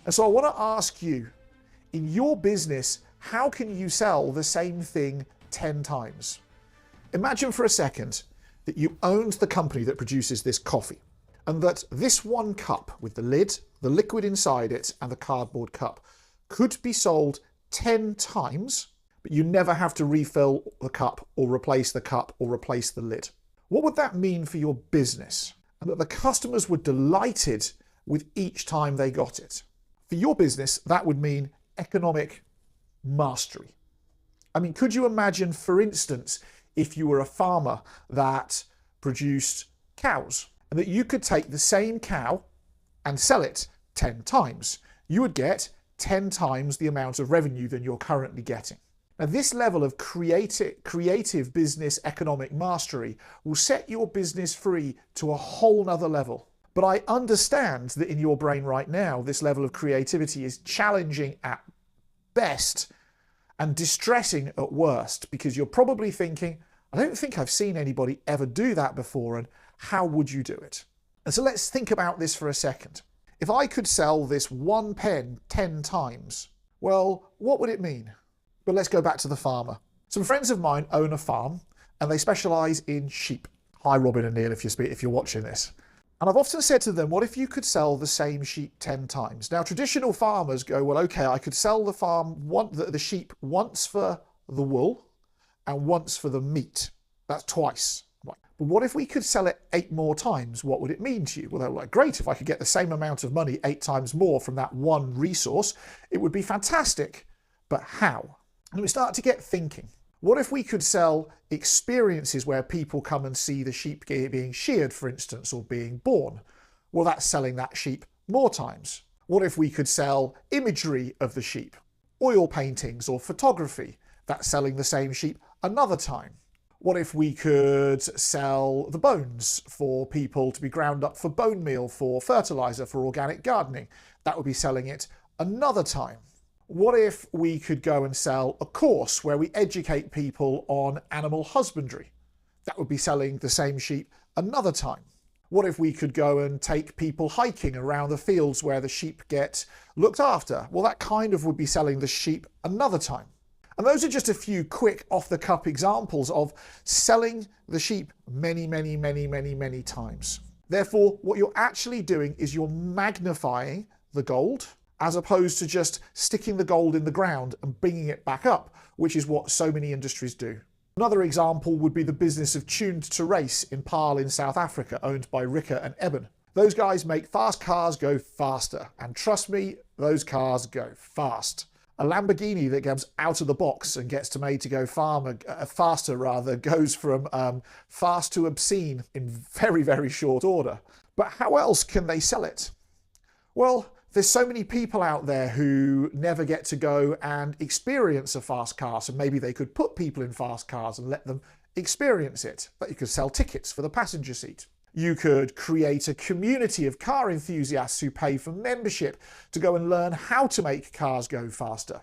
And so I want to ask you, in your business, how can you sell the same thing 10 times? Imagine for a second that you owned the company that produces this coffee, and that this one cup with the lid, the liquid inside it, and the cardboard cup could be sold 10 times, but you never have to refill the cup or replace the cup or replace the lid. What would that mean for your business? And that the customers were delighted with each time they got it. For your business, that would mean economic mastery. I mean, could you imagine, for instance, if you were a farmer that produced cows, and that you could take the same cow and sell it 10 times? You would get 10 times the amount of revenue than you're currently getting. Now, this level of creative business economic mastery will set your business free to a whole nother level. But I understand that in your brain right now, this level of creativity is challenging at best and distressing at worst, because you're probably thinking, I don't think I've seen anybody ever do that before, and how would you do it? And so let's think about this for a second. If I could sell this one pen 10 times, well, what would it mean? But let's go back to the farmer. Some friends of mine own a farm, and they specialise in sheep. Hi, Robin and Neil, if you're watching this. And I've often said to them, what if you could sell the same sheep 10 times? Now, traditional farmers go, well, okay, I could sell the sheep once for the wool and once for the meat. That's twice. Right. But what if we could sell it 8 more times? What would it mean to you? Well, they're like, great, if I could get the same amount of money 8 times more from that one resource, it would be fantastic. But how? And we start to get thinking. What if we could sell experiences where people come and see the sheep being sheared, for instance, or being born? Well, that's selling that sheep more times. What if we could sell imagery of the sheep, oil paintings or photography? That's selling the same sheep another time. What if we could sell the bones for people to be ground up for bone meal, for fertilizer, for organic gardening? That would be selling it another time. What if we could go and sell a course where we educate people on animal husbandry? That would be selling the same sheep another time. What if we could go and take people hiking around the fields where the sheep get looked after? Well, that kind of would be selling the sheep another time. And those are just a few quick off-the-cuff examples of selling the sheep many, many, many, many, many times. Therefore, what you're actually doing is you're magnifying the gold, as opposed to just sticking the gold in the ground and bringing it back up, which is what so many industries do. Another example would be the business of Tuned to Race in Paarl in South Africa, owned by Ricker and Eben. Those guys make fast cars go faster, and trust me, those cars go fast. A Lamborghini that comes out of the box and gets made to go faster, goes from fast to obscene in very, very short order. But how else can they sell it? Well, there's so many people out there who never get to go and experience a fast car, so maybe they could put people in fast cars and let them experience it. But you could sell tickets for the passenger seat. You could create a community of car enthusiasts who pay for membership to go and learn how to make cars go faster.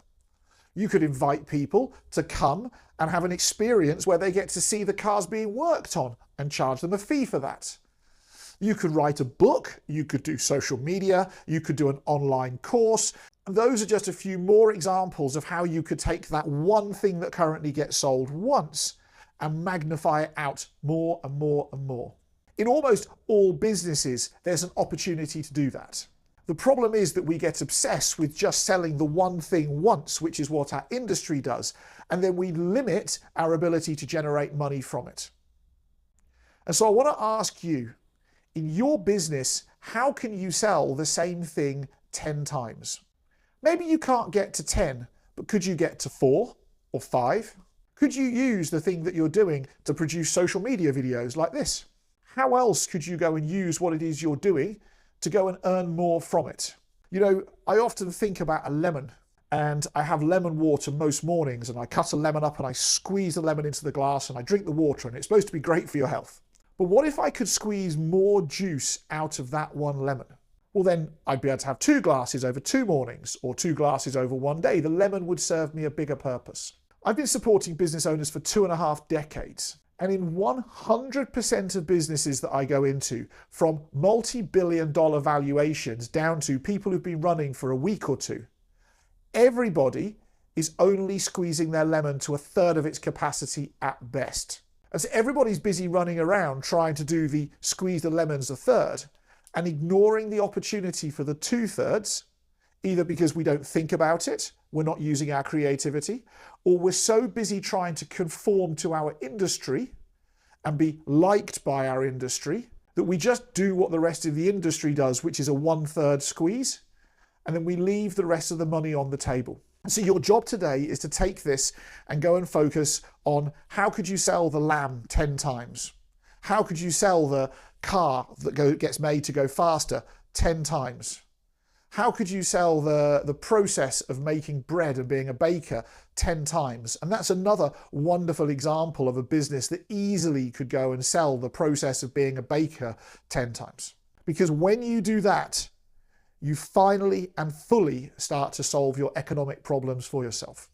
You could invite people to come and have an experience where they get to see the cars being worked on and charge them a fee for that. You could write a book, you could do social media, you could do an online course. And those are just a few more examples of how you could take that one thing that currently gets sold once and magnify it out more and more and more. In almost all businesses, there's an opportunity to do that. The problem is that we get obsessed with just selling the one thing once, which is what our industry does, and then we limit our ability to generate money from it. And so I want to ask you, in your business, how can you sell the same thing 10 times? Maybe you can't get to 10, but could you get to 4 or 5? Could you use the thing that you're doing to produce social media videos like this? How else could you go and use what it is you're doing to go and earn more from it? You know, I often think about a lemon, and I have lemon water most mornings, and I cut a lemon up and I squeeze the lemon into the glass and I drink the water, and it's supposed to be great for your health. But what if I could squeeze more juice out of that one lemon? Well, then I'd be able to have 2 glasses over 2 mornings, or 2 glasses over 1 day. The lemon would serve me a bigger purpose. I've been supporting business owners for 2.5 decades. And in 100% of businesses that I go into, from multi-billion-dollar valuations down to people who've been running for a week or two, everybody is only squeezing their lemon to a third of its capacity at best. And so everybody's busy running around trying to do the squeeze the lemons a third and ignoring the opportunity for the 2/3, either because we don't think about it, we're not using our creativity, or we're so busy trying to conform to our industry and be liked by our industry that we just do what the rest of the industry does, which is a 1/3 squeeze, and then we leave the rest of the money on the table. So your job today is to take this and go and focus on how could you sell the lamb 10 times? How could you sell the car that gets made to go faster 10 times? How could you sell the process of making bread and being a baker 10 times? And that's another wonderful example of a business that easily could go and sell the process of being a baker 10 times. Because when you do that, you finally and fully start to solve your economic problems for yourself.